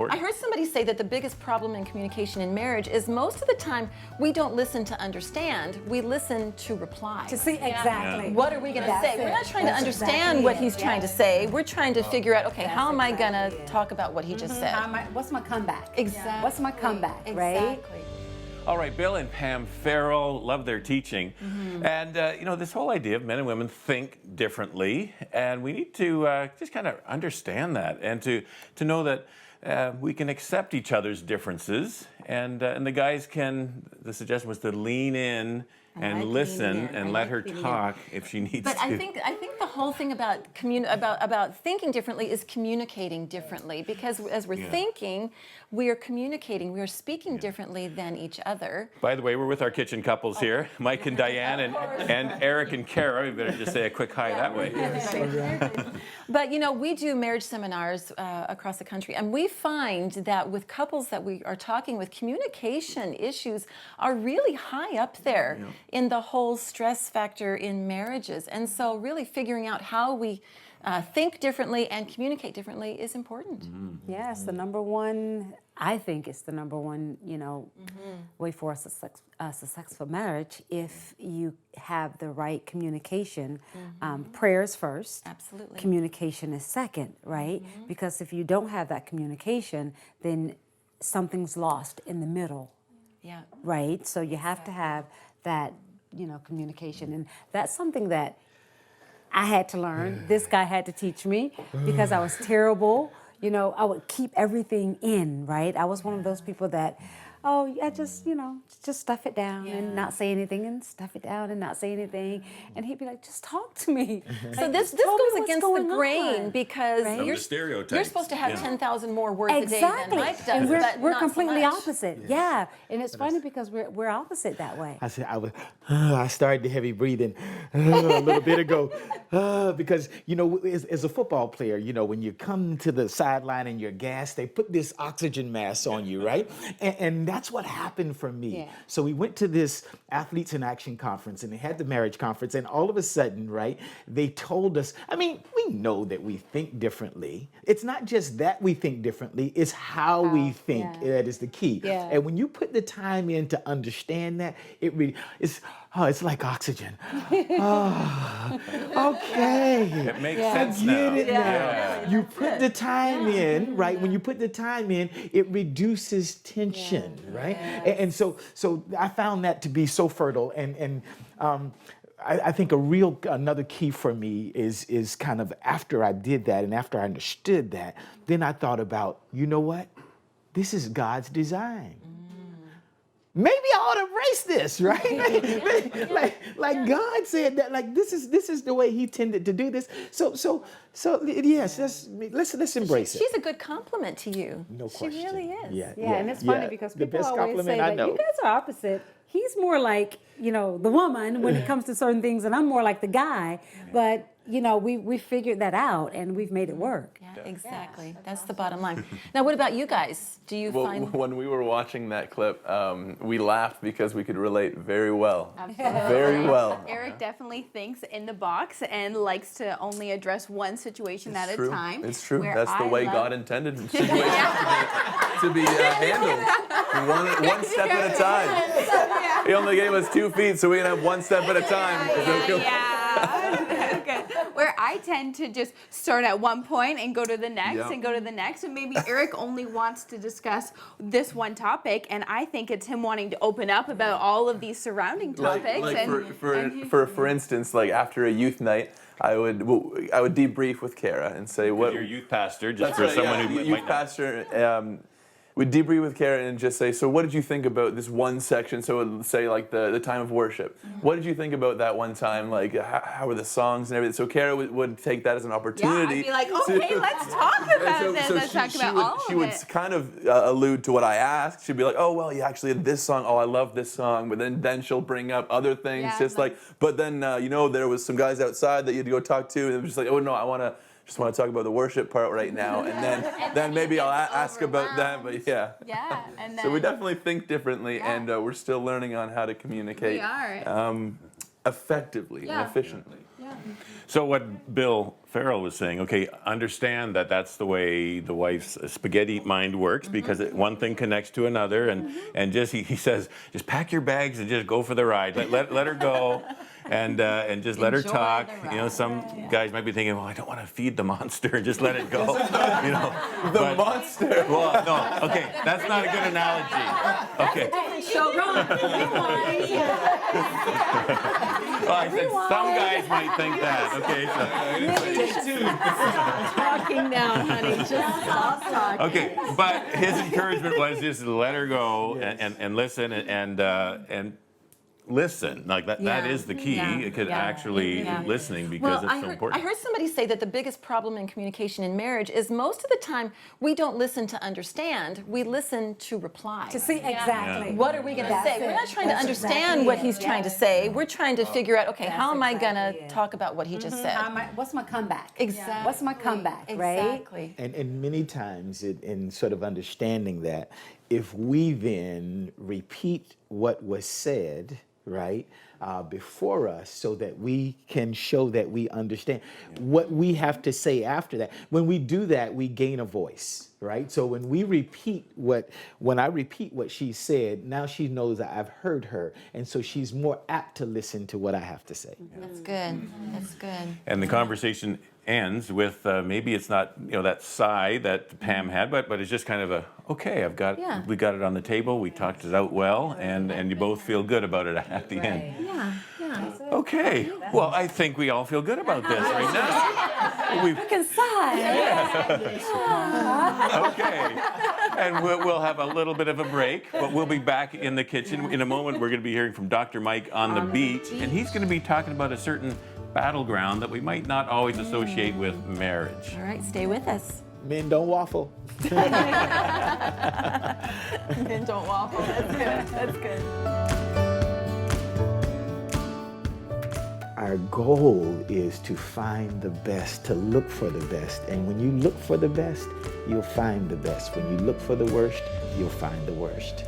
important. I heard somebody say that the biggest problem in communication in marriage is most of the time we don't listen to understand, we listen to reply. To see exactly. What are we going to That's say? We're it. not trying to That's understand exactly what it. he's trying to say. We're trying to figure out, okay, how am I going to exactly it. talk about what he just said? What's my comeback? Exactly. What's my comeback, right? Exactly. All right, Bill and Pam Farrell, love their teaching. And, this whole idea of men and women think differently, and we need to just kind of understand that and to know that we can accept each other's differences, and the guys can, the suggestion was to lean in and like listen leaning in. and I let like her leaning in. talk if she needs But to. I think the whole thing about about thinking differently is communicating differently, because as we're thinking, we are communicating, we are speaking differently than each other. By the way, we're with our kitchen couples here, Mike and Diane, and Eric and Kara. We better just say a quick hi that way. But we do marriage seminars across the country, and we find that with couples that we are talking with, communication issues are really high up there in the whole stress factor in marriages. And so really figuring out how we think differently and communicate differently is important. Yes, the number one, I think it's the number one, way for a successful marriage if you have the right communication. Prayers first. Absolutely. Communication is second, right? Because if you don't have that communication, then something's lost in the middle, Yeah. right? So you have to have that, communication. And that's something that I had to learn. This guy had to teach me because I was terrible. I would keep everything in, right? I was one of those people that, I just stuff it down and not say anything, and stuff it down and not say anything. And he'd be like, just talk to me. So this tell me goes what's against going the grain on, because right? you're, the stereotypes. you're supposed to have 10,000 more words a day Exactly. than Mike does, And but we're not so completely much. opposite. Yeah. And it's funny because we're opposite that way. I said I started the heavy breathing a little bit ago because as a football player, when you come to the sideline and you're gassed, they put this oxygen mask on you, right? And that's what happened for me. Yeah. So we went to this Athletes in Action conference, and they had the marriage conference, and all of a sudden, right, they told us, we know that we think differently. It's not just that we think differently, it's how we think that is the key. Yeah. And when you put the time in to understand that, it's like oxygen. Okay. It makes I sense get now. it now. Yeah. You put the time in, right? When you put the time in, it reduces tension, right? And so I found that to be so fertile. And I think another key for me is kind of after I did that and after I understood that, then I thought about, you know what? This is God's design. Maybe I ought to embrace this, right? like God said that, like this is the way He tended to do this. So yes, let's embrace it. She's a good compliment to you. No question. She really is. Yeah, and it's funny because the people best always compliment say I that know. you guys are opposite. He's more like, the woman when it comes to certain things, and I'm more like the guy. But, we figured that out, and we've made it work. Yeah, exactly. That's the bottom line. Now, what about you guys? Do you Well, find... when we were watching that clip, we laughed because we could relate very well. Very well. Eric definitely thinks in the box and likes to only address one situation at True. a time. It's true. where That's the I way love- God intended situations to be handled. One step at a time. He only gave us 2 feet, so we can have one step at a time. Okay. Where I tend to just start at one point and go to the next Yep. and go to the next. And maybe Eric only wants to discuss this one topic, and I think it's him wanting to open up about all of these surrounding topics. For instance, like after a youth night, I would debrief with Kara and say what Your youth pastor, just That's for right, someone yeah. who Youth might not. pastor. We'd debrief with Kara and just say, so what did you think about this one section? So it would say like the time of worship. What did you think about that one time? Like how were the songs and everything? So Kara would take that as an opportunity. I'd be like, okay, let's talk about this. Let's talk about all she of would it. kind of allude to what I asked. She'd be like, oh, well, you actually had this song. Oh, I love this song. But then she'll bring up other things. Yeah, Just like, but then, there was some guys outside that you had to go talk to. And it was just like, oh, no, I just want to talk about the worship part right now. And then maybe I'll ask about that. But yeah. Yeah, and then So we definitely think differently, and we're still learning on how to communicate We are. effectively and efficiently. Yeah. So what Bill Farrell was saying, okay, understand that that's the way the wife's spaghetti mind works, because one thing connects to another, and just he says, just pack your bags and just go for the ride. Let her go, and just let her Enjoy talk. the You know, ride. some guys might be thinking, well, I don't want to feed the monster and just let it go. You know, The monster. well, no, okay, that's not a good analogy. Okay. Well, I said some guys might think that. Okay, so Talking now, honey. Just stop talking. okay, but his encouragement was just to let her go and listen and listen. Like that Yeah. is the key. Yeah. It could Yeah. actually Yeah. listening, because it's so I important. heard somebody say that the biggest problem in communication in marriage is most of the time we don't listen to understand, we listen to reply. To see exactly. What are we going to That's say? We're it. not trying to That's understand exactly what it. he's trying to Yes. say. We're trying to figure out, okay, That's how am I going exactly to it. talk about what he just said? What's my comeback? Exactly. What's my comeback, right? Exactly. And many times, in sort of understanding that, if we then repeat what was said, right, before us, so that we can show that we understand what we have to say after that. When we do that, we gain a voice, right? So when I repeat what she said, now she knows that I've heard her, and so she's more apt to listen to what I have to say. That's good. That's good. And the conversation ends with maybe it's not that sigh that Pam had, but it's just kind of a okay. Yeah. We got it on the table. We talked it out well, and you both feel good about it at the end. Yeah. Yeah. Okay. Well, I think we all feel good about this right now. We've Can sigh. Okay. And we'll have a little bit of a break, but we'll be back in the kitchen. In a moment, we're going to be hearing from Dr. Mike on the beach, and he's going to be talking about a certain battleground that we might not always associate with marriage. All right, stay with us. Men don't waffle. Then don't waffle. That's good. That's good. Our goal is to find the best, to look for the best. And when you look for the best, you'll find the best. When you look for the worst, you'll find the worst.